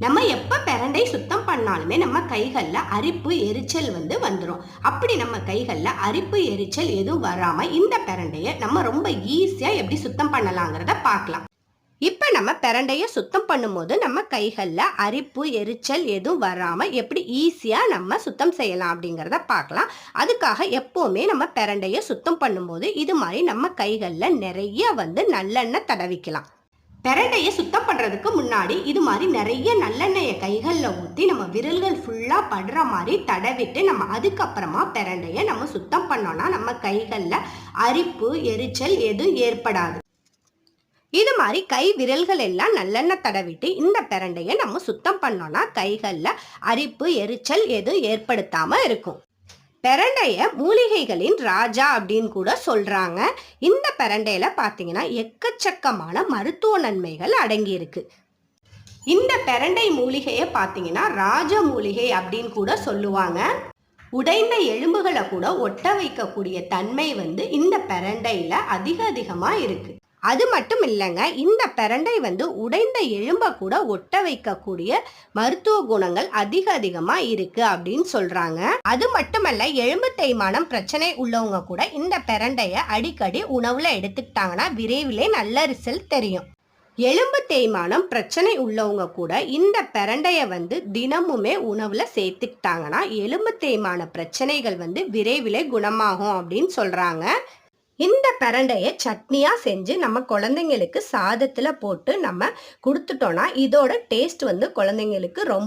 நம்ம எப்ப பிரண்டை சுத்தம் பண்ணாலுமே நம்ம கைகள்ல அரிப்பு எரிச்சல் வந்துரும். அப்படி நம்ம கைகள்ல அரிப்பு எரிச்சல் எதுவும் வராம இந்த பிரண்டைய நம்ம ரொம்ப ஈஸியா எப்படி சுத்தம் பண்ணலாங்கிறத பார்க்கலாம். இப்ப நம்ம பிரண்டைய சுத்தம் பண்ணும்போது நம்ம கைகள்ல அரிப்பு எரிச்சல் எதுவும் வராம எப்படி ஈஸியா நம்ம சுத்தம் செய்யலாம் அப்படிங்கிறத பார்க்கலாம். அதுக்காக எப்பவுமே நம்ம பிரண்டைய சுத்தம் பண்ணும்போது இது மாதிரி நம்ம கைகள்ல நிறைய நல்லெண்ணெய் தடவிக்கலாம். பிரண்டையை சுத்தம் பண்ணுறதுக்கு முன்னாடி இது மாதிரி நிறைய நல்லெண்ணெயை கைகளில் ஊற்றி நம்ம விரல்கள் ஃபுல்லாக படுற மாதிரி தடவிட்டு நம்ம அதுக்கப்புறமா பிரண்டையை நம்ம சுத்தம் பண்ணோன்னா நம்ம கைகளில் அரிப்பு எரிச்சல் எதுவும் ஏற்படாது. இது மாதிரி கை விரல்கள் எல்லாம் நல்லெண்ணெய் தடவிட்டு இந்த பிரண்டையை நம்ம சுத்தம் பண்ணோன்னா கைகளில் அரிப்பு எரிச்சல் எதுவும் ஏற்படுத்தாமல் இருக்கும். பிரண்டைய மூலிகைகளின் ராஜா அப்படின்னு கூட சொல்றாங்க. இந்த பிரண்டையில பாத்தீங்கன்னா எக்கச்சக்கமான மருத்துவ நன்மைகள் அடங்கி இருக்கு. இந்த பிரண்டை மூலிகையை பாத்தீங்கன்னா ராஜ மூலிகை அப்படின்னு கூட சொல்லுவாங்க. உடைந்த எலும்புகளை கூட ஒட்ட வைக்கக்கூடிய தன்மை இந்த பிரண்டையில அதிகமா இருக்கு. அது மட்டும் இல்லைங்க, இந்த பிரண்டை உடைந்த எலும்பை கூட ஒட்ட வைக்கக்கூடிய மருத்துவ குணங்கள் அதிகமா இருக்கு அப்படின்னு சொல்றாங்க. அது மட்டுமல்ல, எலும்பு தேய்மானம் பிரச்சனை உள்ளவங்க கூட இந்த பிரண்டைய அடிக்கடி உணவுல எடுத்துக்கிட்டாங்கன்னா விரைவிலே நல்ல ரிசல்ட் தெரியும். எலும்பு தேய்மானம் பிரச்சனை உள்ளவங்க கூட இந்த பிரண்டைய தினமுமே உணவுல சேர்த்துக்கிட்டாங்கன்னா எலும்பு தேய்மான பிரச்சனைகள் விரைவிலே குணமாகும் அப்படின்னு சொல்றாங்க. இந்த பிரண்டையை சட்னியா செஞ்சு நம்ம குழந்தைங்களுக்கு சாதத்துல போட்டு நம்ம கொடுத்துட்டோம்னா இதோட டேஸ்ட் குழந்தைங்களுக்கு ரொம்ப